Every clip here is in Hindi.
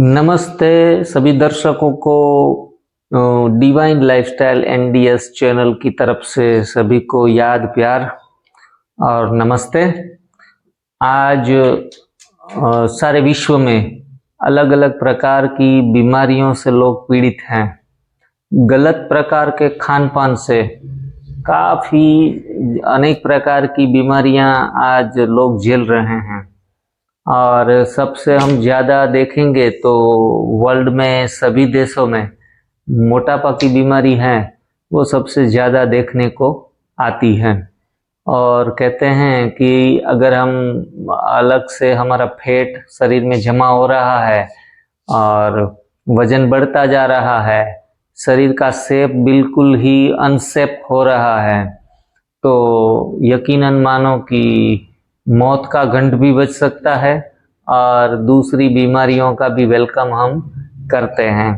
नमस्ते सभी दर्शकों को डिवाइन लाइफस्टाइल एनडीएस चैनल की तरफ से सभी को याद प्यार और नमस्ते। आज सारे विश्व में अलग अलग प्रकार की बीमारियों से लोग पीड़ित हैं। गलत प्रकार के खान पान से काफ़ी अनेक प्रकार की बीमारियां आज लोग झेल रहे हैं और सबसे हम ज़्यादा देखेंगे तो वर्ल्ड में सभी देशों में मोटापा की बीमारी है वो सबसे ज़्यादा देखने को आती है। और कहते हैं कि अगर हम अलग से हमारा फैट शरीर में जमा हो रहा है और वजन बढ़ता जा रहा है, शरीर का शेप बिल्कुल ही अनशेप हो रहा है, तो यकीनन मानो कि मौत का घंट भी बच सकता है और दूसरी बीमारियों का भी वेलकम हम करते हैं।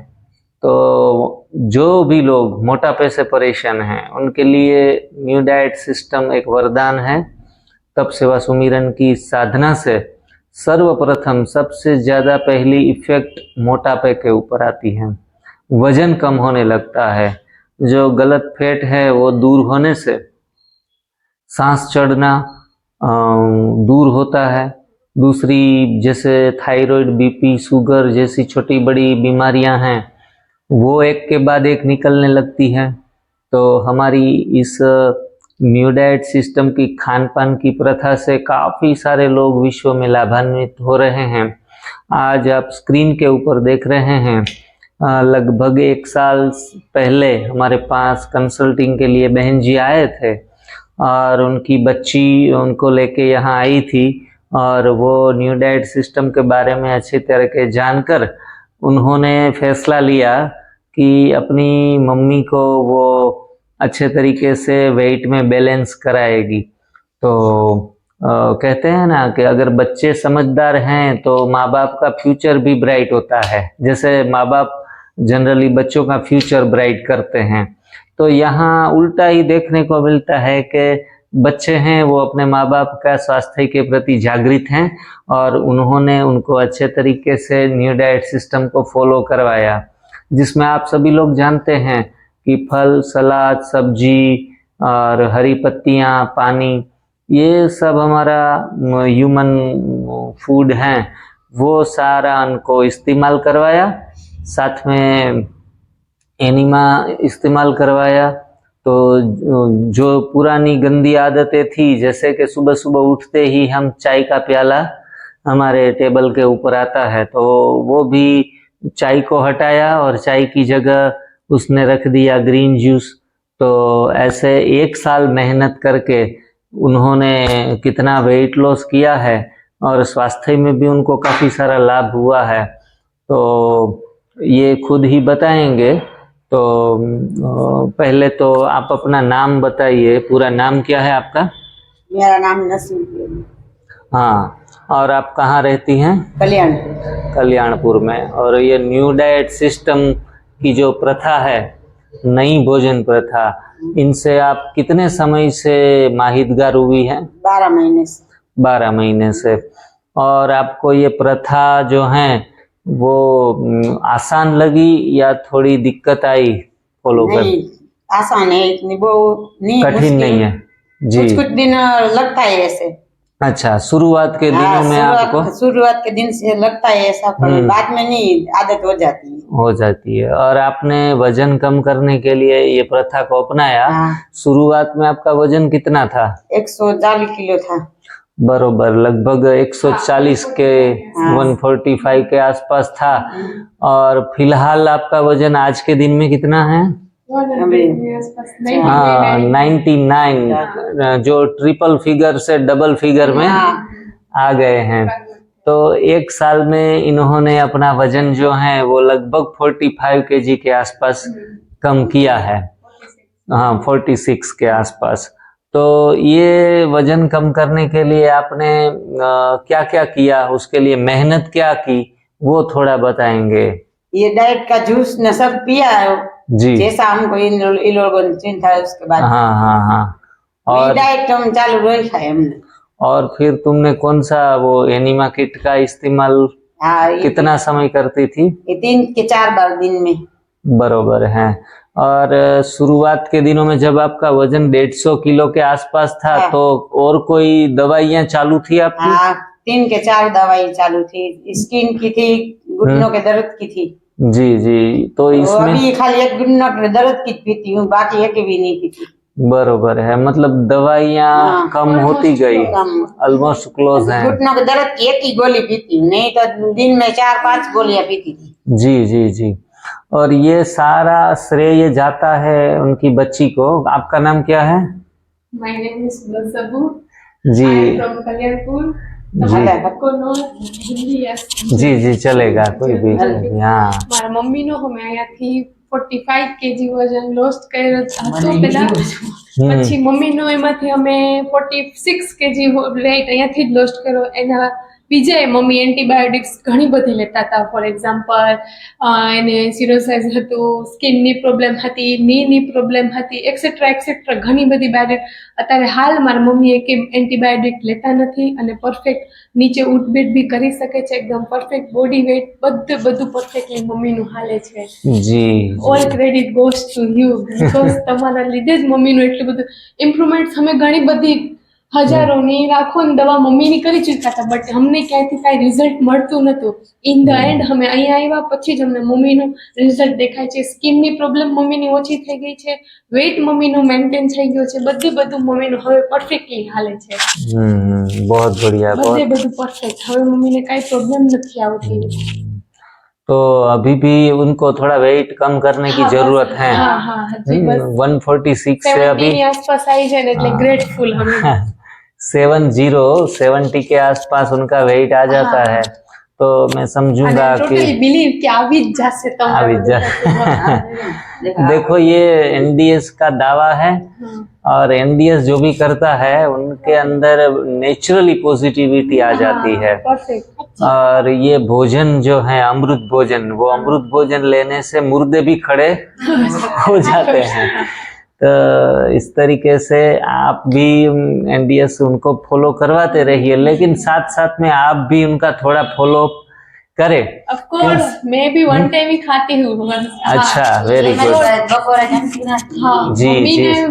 तो जो भी लोग मोटापे से परेशान हैं उनके लिए न्यू डाइट सिस्टम एक वरदान है। तप सेवा सुमिरन की साधना से सर्वप्रथम सबसे ज़्यादा पहली इफेक्ट मोटापे के ऊपर आती है, वजन कम होने लगता है, जो गलत फैट है वो दूर होने से सांस चढ़ना दूर होता है। दूसरी जैसे थायराइड, बीपी, शुगर जैसी छोटी बड़ी बीमारियां हैं वो एक के बाद एक निकलने लगती हैं। तो हमारी इस न्यू डाइट सिस्टम की खान पान की प्रथा से काफ़ी सारे लोग विश्व में लाभान्वित हो रहे हैं। आज आप स्क्रीन के ऊपर देख रहे हैं, लगभग 1 साल पहले हमारे पास कंसल्टिंग के लिए बहन जी आए थे और उनकी बच्ची उनको लेके यहाँ आई थी और वो न्यू डाइट सिस्टम के बारे में अच्छी तरह के जानकर उन्होंने फैसला लिया कि अपनी मम्मी को वो अच्छे तरीके से वेट में बैलेंस कराएगी। तो कहते हैं ना कि अगर बच्चे समझदार हैं तो माँ बाप का फ्यूचर भी ब्राइट होता है। जैसे माँ बाप जनरली बच्चों का फ्यूचर ब्राइट करते हैं, तो यहाँ उल्टा ही देखने को मिलता है कि बच्चे हैं वो अपने माँ बाप का स्वास्थ्य के प्रति जागृत हैं और उन्होंने उनको अच्छे तरीके से न्यू डाइट सिस्टम को फॉलो करवाया, जिसमें आप सभी लोग जानते हैं कि फल, सलाद, सब्जी और हरी पत्तियाँ, पानी, ये सब हमारा ह्यूमन फूड हैं, वो सारा उनको इस्तेमाल करवाया। साथ में एनिमा इस्तेमाल करवाया। तो जो पुरानी गंदी आदतें थी, जैसे कि सुबह सुबह उठते ही हम चाय का प्याला हमारे टेबल के ऊपर आता है, तो वो भी चाय को हटाया और चाय की जगह उसने रख दिया ग्रीन जूस। तो ऐसे 1 साल मेहनत करके उन्होंने कितना वेट लॉस किया है और स्वास्थ्य में भी उनको काफ़ी सारा लाभ हुआ है, तो ये खुद ही बताएंगे। तो पहले तो आप अपना नाम बताइए, पूरा नाम क्या है आपका? मेरा नाम नसीम। हाँ, और आप कहाँ रहती हैं? कल्याणपुर। कल्याणपुर में। और ये न्यू डाइट सिस्टम की जो प्रथा है, नई भोजन प्रथा, इनसे आप कितने समय से माहितगार हुई हैं? 12 महीने से। 12 महीने से। और आपको ये प्रथा जो है वो आसान लगी या थोड़ी दिक्कत आई फॉलो कर? नहीं, आसान है, इतनी वो नहीं, कठिन नहीं है जी। कुछ दिन लगता है ऐसे। अच्छा, शुरुआत के दिनों में आपको? शुरुआत के दिन से लगता है ऐसा, पर बाद में नहीं, आदत हो जाती है। और आपने वजन कम करने के लिए ये प्रथा को अपनाया। शुरुआत में आपका वजन कितना था? 140 किलो था। बरोबर, लगभग 140 के 145 के आसपास था। और फिलहाल आपका वजन आज के दिन में कितना है? 99, जो ट्रिपल फिगर से डबल फिगर में आ गए हैं। तो 1 साल में इन्होंने अपना वजन जो है वो लगभग 45 kg के आसपास कम किया है। हाँ, 46 के आसपास। तो ये वजन कम करने के लिए आपने क्या क्या किया, उसके लिए मेहनत क्या की, वो थोड़ा बताएंगे? ये डाइट का जूस न सब पिया है जी, जैसा हमको इन लोगों ने चिंता है, उसके बाद हाँ। और डाइट हम चालू रखा है हमने। और फिर तुमने कौन सा वो एनिमा किट का इस्तेमाल हाँ, ये कितना समय करती थी? 3 के 4 बार दिन में। बरोबर है। और शुरुआत के दिनों में जब आपका वजन 150 किलो के आसपास था, हाँ। तो और कोई दवाइयाँ चालू थी आपकी? हाँ, 3 के 4 दवाई चालू थी। स्किन की थी, घुटनों के दर्द की थी। जी जी। तो तो इसमें अभी खाली एक घुटनों के दर्द की पीती हूँ, बाकी एक भी नहीं पीती। बरोबर है, मतलब दवाइयाँ हाँ, कम होती गई, कम। ऑलमोस्ट क्लोज हैं। घुटनों के दर्द की एक ही गोली पीती हूँ, नहीं तो दिन में 4-5 गोलियां पीती थी। जी जी जी। और ये सारा श्रेय जाता है उनकी बच्ची को। आपका नाम क्या है? My name is Sabu. Ji I am from Kalyarpur. जी आपको नो हिंदी जी जी, चलेगा, कोई भी चलेगी। हाँ મારા મમ્મીનો અમે અહીંયાથી 45 kg વજન લોસ કર્યો હતો પહેલા, પછી મમ્મીનો એમાંથી અમે 46 kg વેઇટ અહીંયાથી જ લોસ કર્યો. એના બીજે મમ્મી એન્ટીબાયોટિક્સ ઘણી બધી લેતા હતા. ફોર એક્ઝામ્પલ એને સિરોસાઇઝ હતું, સ્કિનની પ્રોબ્લેમ હતી, નીની પ્રોબ્લેમ હતી, એક્સેટ્રા ઘણી બધી બાયોટિક. અત્યારે હાલ મારા મમ્મી એક એન્ટીબાયોટિક લેતા નથી અને પરફેક્ટ નીચે ઉઠબેઠ બી કરી શકે છે, એકદમ પરફેક્ટ બોડી વેઇટ બધું પરફેક્ટલી મમ્મીનું હાલે છે. जी all credit goes to you, because તમારા લીધે જ મમ્મીનું એટલું બધું ઇમ્પ્રુવમેન્ટ. અમે ઘણી બધી હજારોની લાખોની દવા મમ્મીની કરી ચૂક્યા હતા, બટ અમને ક્યાંયથી કાંઈ રિઝલ્ટ મળતું નહોતું. ઇન ધ એન્ડ અમે અહીંયા આવ્યા પછી જ અમને મમ્મીનું રિઝલ્ટ દેખાય છે. સ્કિનની પ્રોબ્લેમ મમ્મીની ઓછી થઈ ગઈ છે, વેઇટ મમ્મીનું મેન્ટેન થઈ ગયું છે, બધું મમ્મીનું હવે પરફેક્ટલી હાલે છે. बहुत बढ़िया, बहुत। બધું પરફેક્ટ, હવે મમ્મીને કાંઈ પ્રોબ્લેમ નથી આવતી. तो अभी भी उनको थोड़ा वेट कम करने की हाँ, जरूरत है। हाँ हाँ जी, बस 146 से 70 अभी ની આસપાસ આવી જાય ને એટલે ગ્રેટફુલ અમે. 70 के आसपास उनका वेट आ जाता हाँ। है, तो मैं समझूंगा कि ટોટલી બિલીવ કે આવી જ જશે આવી જ તમારા. देखो, ये एनडीएस का दावा है, और एनडीएस जो भी करता है उनके अंदर नेचुरली पॉजिटिविटी आ जाती है। પરફેક્ટ. और ये भोजन जो है अमृत भोजन, वो अमृत भोजन लेने से मुर्दे भी खड़े हो जाते हैं। तो इस तरीके से आप भी एनडीएस उनको फॉलो करवाते रहिए, लेकिन साथ साथ में आप भी उनका थोड़ा फॉलो करें। ऑफ कोर्स मैं भी वन टाइम ही खाती हूँ. अच्छा, वेरी गुड। બપોરે જમતી નથી. હા, जी મમ્મીને जी,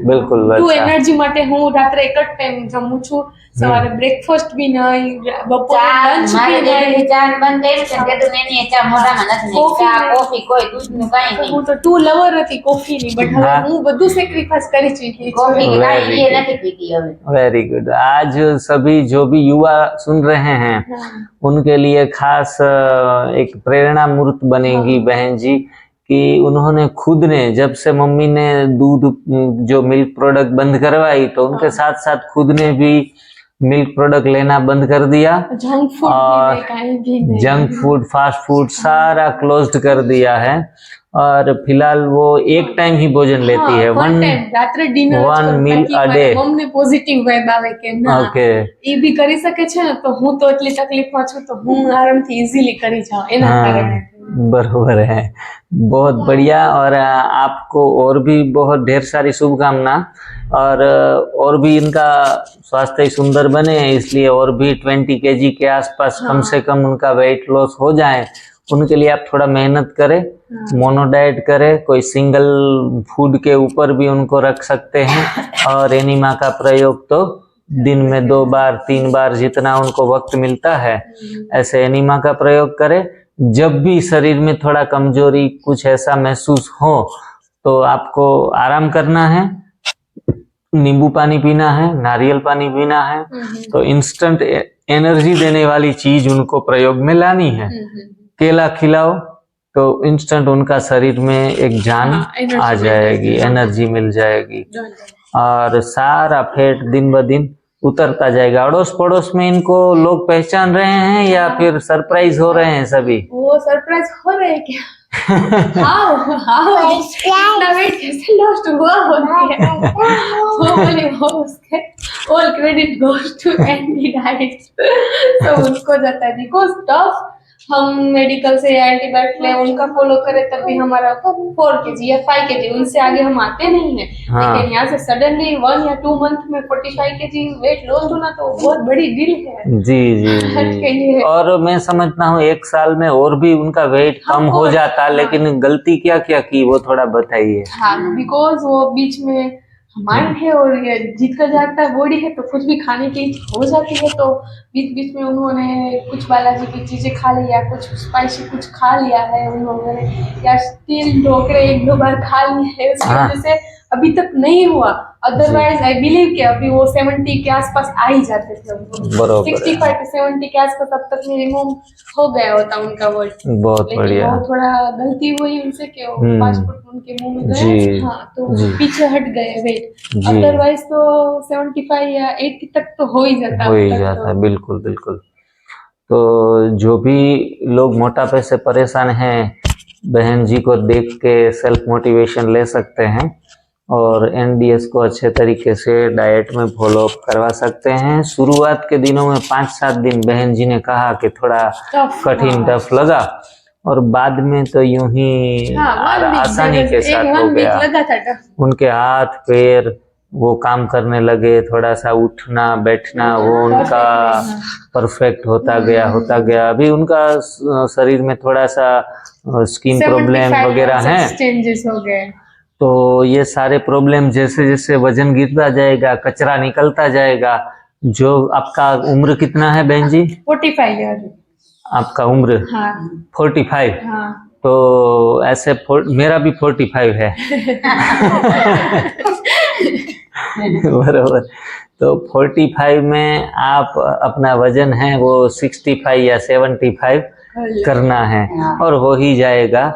बिल्कुल। ટુ अच्छा, એનર્જી માટે હું રાત્રે એક જ ટાઈમ જમું છું. સવારે બ્રેકફાસ્ટ બી નહીં, બપોરે ચા લંચ મારે બી નહીં. જેટલી ચા બંધ કર્યું છે ને તેટલું મેં ચા મોઢામાં નથી નાખી. કોફી ચા નહીં. કોફી કોઈ દૂધનું કાંઈ નહીં. હું તો ટુ લવર હતી કોફીની, બટ હવે હા. હું બધું સેક્રિફાઈસ કરી ચૂકી કોફી છું. કે કાંઈ Very એ good. નથી પીતી હવે. Very good. आज सभी जो भी युवा सुन रहे हैं હા. उनके लिए खास एक प्रेरणा मूर्त बनेगी बहन जी, कि उन्होंने खुद ने, जब से मम्मी ने दूध जो मिल्क प्रोडक्ट बंद करवाई, तो उनके साथ साथ खुद ने भी मिल्क प्रोडक्ट लेना बंद कर दिया। જંક ફૂડ और બી નહીં, કાંઈ બી નહીં. जंक फूड, फास्ट फूड सारा क्लोज्ड कर दिया है, और फिलहाल वो एक टाइम ही भोजन लेती है। one time, રાત્રે dinner one meal a day. Mummy positive vibe આવે કે ના ओके, એ બી કરી શકે છે ને, તો હું તો એટલી તકલીફમાં છું તો હું આરામથી ઇઝીલી કરી જાઉં એના કારણે. हाँ, बरोबर है। बहुत बढ़िया। और आपको और भी बहुत ढेर सारी शुभकामना, और भी इनका स्वास्थ्य सुंदर बने, इसलिए और भी 20 kg के आसपास कम से कम उनका वेट लॉस हो जाए, उनके लिए आप थोड़ा मेहनत करें, मोनो डाइट करें, कोई सिंगल फूड के ऊपर भी उनको रख सकते हैं, और एनिमा का प्रयोग तो दिन में 2 बार 3 बार जितना उनको वक्त मिलता है, ऐसे एनिमा का प्रयोग करें। जब भी शरीर में थोड़ा कमजोरी, कुछ ऐसा महसूस हो, तो आपको आराम करना है, नींबू पानी पीना है, नारियल पानी पीना है, तो इंस्टेंट एनर्जी देने वाली चीज उनको प्रयोग में लानी है। केला खिलाओ तो इंस्टेंट उनका शरीर में एक जान एनर्जी आ जाएगी, एनर्जी मिल जाएगी, और सारा फैट दिन ब दिन उतरता जाएगा। अड़ोस पड़ोस में इनको लोग पहचान रहे हैं या फिर सरप्राइज हो रहे हैं सभी? वो सरप्राइज हो रहे हैं क्या? हाउ इतना वेट कैसे लॉस्ट हुआ उनके? वो बोले वो उसके all credit goes to Andy diet, तो उनको जाता है बिकॉज टफ हम मेडिकल से या एंटीबायोटिक लें उनका फॉलो करें तब भी हमारा 4 kg या 5 kg उनसे आगे हम आते नहीं है। हाँ। लेकिन यहाँ से सडनली 1 या 2 मंथ में 45 kg वेट लॉस होना तो बहुत बड़ी डील है। जी जी के जी। लिए। और मैं समझता हूँ 1 साल में और भी उनका वेट कम हो जाता, हाँ। लेकिन गलती क्या क्या की वो थोड़ा बताइए। हाँ, बिकॉज वो बीच में माइंड है और ये जीतता जागता बॉडी है तो कुछ भी खाने की हो जाती है, तो बीच बीच में उन्होंने कुछ बालाजी की चीजें खा लिया, कुछ स्पाइसी कुछ खा लिया है उन्होंने, या स्टील ढोकरे 1-2 बार खा लिए है, उसकी हाँ। वजह से अभी तक नहीं हुआ। अदरवाइज आई बिलीव कि अभी वो 70 के आसपास आ ही जाते थे उनको। बरोबर है। 65 से 70 के आसपास अब तक मिनिमम हो गया होता उनका वेट। बहुत लेकिन बढ़िया। वो थोड़ा गलती हुई उनसे कि वो पासपोर्ट उनके मुंह में जी, गया, हाँ, तो जी। पीछे हट गए वेट। जी। अदरवाइज तो 75 या 80 तक तो हो ही जाता हो अब ही तक जाता, तो। बिल्कुल बिल्कुल। तो जो भी लोग मोटापे से परेशान हैं, बहन जी को देख के सेल्फ मोटिवेशन ले सकते हैं और एनडीएस को अच्छे तरीके से डाइट में फॉलो करवा सकते हैं। शुरुआत के दिनों में 5-7 दिन बहन जी ने कहा कि थोड़ा कठिन टफ लगा, और बाद में तो यूं ही आसानी के साथ हो गया। लगा था टफ। उनके हाथ पैर वो काम करने लगे, थोड़ा सा उठना बैठना वो उनका परफेक्ट होता गया। अभी उनका शरीर में थोड़ा सा स्किन प्रॉब्लम वगैरह हैं, चेंजेस हो गए। तो ये सारे प्रॉब्लम जैसे जैसे वजन गिरता जाएगा, कचरा निकलता जाएगा। जो आपका उम्र कितना है बहन जी? 45 ईयर। आपका उम्र? हाँ। 45। हाँ। तो ऐसे मेरा भी 45 है। बराबर। तो 45 में आप अपना वजन है वो 65 या 75 करना है, और हो ही जाएगा।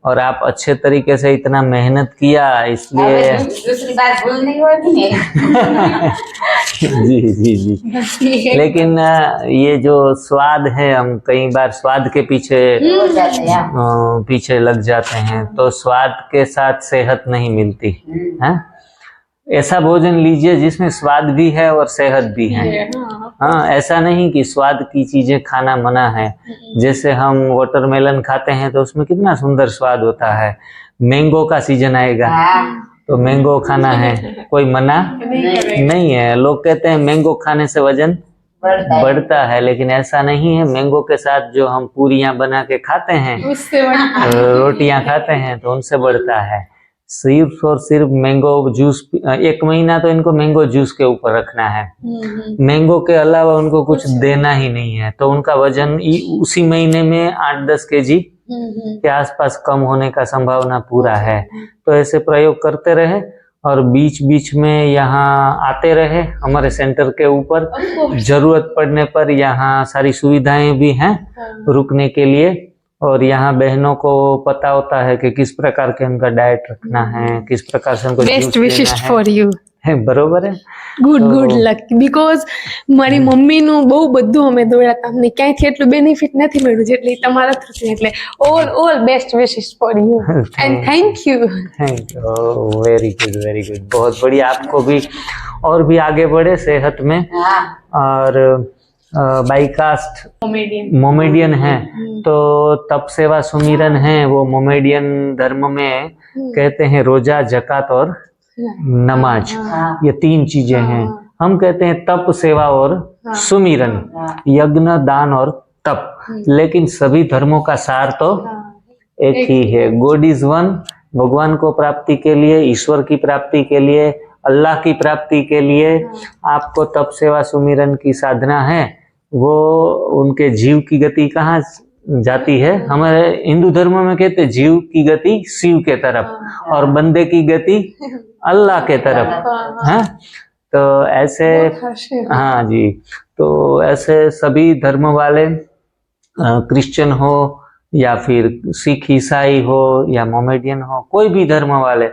और आप अच्छे तरीके से इतना मेहनत किया, इसलिए दूसरी बात भूल नहीं होगी। जी जी जी। लेकिन ये जो स्वाद है, हम कई बार स्वाद के पीछे लग जाते हैं, तो स्वाद के साथ सेहत नहीं मिलती है। ऐसा भोजन लीजिए जिसमें स्वाद भी है और सेहत भी है। हाँ, ऐसा नहीं कि स्वाद की चीजें खाना मना है। जैसे हम वाटरमेलन खाते हैं तो उसमें कितना सुंदर स्वाद होता है। मैंगो का सीजन आएगा तो मैंगो खाना है, कोई मना नहीं है। लोग कहते हैं मैंगो खाने से वजन बढ़ता है, लेकिन ऐसा नहीं है। मैंगो के साथ जो हम पूरियां बना के खाते हैं, रोटियां खाते हैं, तो उनसे बढ़ता है। सिर्फ और सिर्फ मैंगो जूस 1 महीना तो इनको मैंगो जूस के ऊपर रखना है। मैंगो के अलावा उनको कुछ देना ही नहीं है, तो उनका वजन उसी महीने में 8-10 kg के आसपास कम होने का संभावना पूरा है। तो ऐसे प्रयोग करते रहे और बीच बीच में यहाँ आते रहे हमारे सेंटर के ऊपर। जरूरत पड़ने पर यहाँ सारी सुविधाएं भी हैं रुकने के लिए, और यहाँ बहनों को पता होता है कि किस प्रकार के उनका डाइट रखना है, किस प्रकार से उनको बेस्ट विशेस फॉर यू है। बरोबर है। ગુડ લક બીકોઝ મારી મમ્મીનું બહુ બધું અમે દોડ્યા અમને ક્યાંયથી એટલું બેનિફિટ નથી મળ્યું જેટલી તમારા થશે, એટલે all best wishes for you and thank you. Very good very good, बहुत बढ़िया। आपको भी और भी आगे बढ़े सेहत में। और बाईकास्ट मोमेडियन है, तो तप सेवा सुमिरन है, वो मोमेडियन धर्म में कहते हैं रोजा जकात और नमाज, ये 3 चीजें हैं। हम कहते हैं तप सेवा और सुमिरन, यज्ञ दान और तप, लेकिन सभी धर्मों का सार तो एक ही है। God is one. भगवान को प्राप्ति के लिए, ईश्वर की प्राप्ति के लिए, अल्लाह की प्राप्ति के लिए आपको तप सेवा सुमिरन की साधना है। वो उनके जीव की गति कहाँ जाती है? हमारे हिंदू धर्म में कहते हैं जीव की गति शिव के तरफ और बंदे की गति अल्लाह के तरफ है। तो ऐसे, हाँ जी, तो ऐसे सभी धर्म वाले, क्रिश्चियन हो या फिर सिख ईसाई हो या मोमेडियन हो, कोई भी धर्म वाले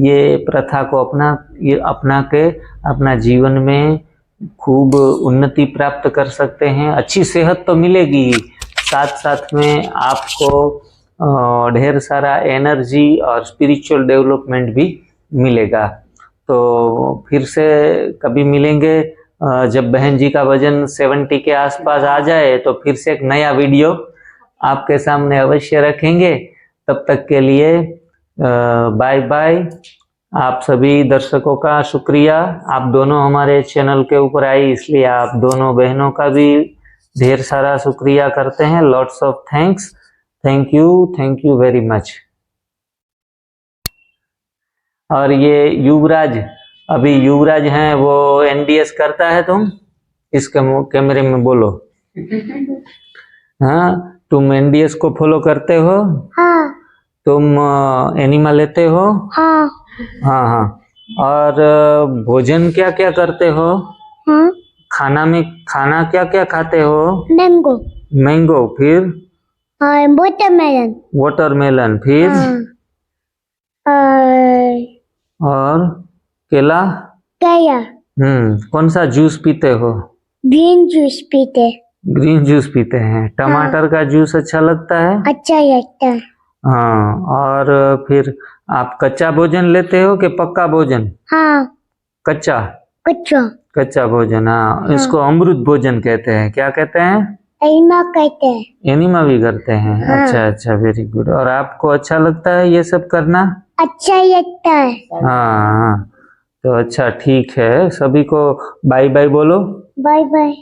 ये प्रथा को अपना के अपना जीवन में खूब उन्नति प्राप्त कर सकते हैं। अच्छी सेहत तो मिलेगी ही, साथ साथ में आपको ढेर सारा एनर्जी और स्पिरिचुअल डेवलपमेंट भी मिलेगा। तो फिर से कभी मिलेंगे जब बहन जी का वजन 70 के आसपास आ जाए, तो फिर से एक नया वीडियो आपके सामने अवश्य रखेंगे। तब तक के लिए बाय बाय। आप सभी दर्शकों का शुक्रिया। आप दोनों हमारे चैनल के ऊपर आई, इसलिए आप दोनों बहनों का भी ढेर सारा शुक्रिया करते हैं। Lots of thanks. Thank you very much. और ये युवराज, अभी युवराज हैं, वो एनडीएस करता है। तुम इस कैमरे में बोलो। हाँ, तुम एनडीएस को फॉलो करते हो? हाँ। तुम एनिमा लेते हो? हाँ। हाँ हाँ। और भोजन क्या क्या करते हो? हाँ। खाना में खाना क्या क्या खाते हो? मैंगो। मैंगो, फिर? वाटरमेलन। वाटरमेलन, फिर? और केला? केला। कौन सा जूस पीते हो? ग्रीन जूस पीते। ग्रीन जूस पीते हैं। टमाटर का जूस अच्छा लगता है? अच्छा लगता है। हाँ। और फिर आप कच्चा भोजन लेते हो कि पक्का भोजन? हाँ। कच्चा। कच्चा भोजन, हाँ। इसको अमृत भोजन कहते हैं। क्या कहते हैं? एनिमा कहते हैं। एनिमा भी करते हैं। हाँ। अच्छा, वेरी गुड। और आपको अच्छा लगता है ये सब करना? अच्छा लगता है। हाँ, तो अच्छा, ठीक है। सभी को बाय बाय बोलो। Bye bye.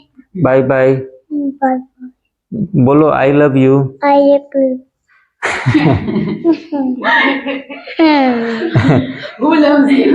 Bye bye bye. बोलो। I love you. I love you. Who loves you?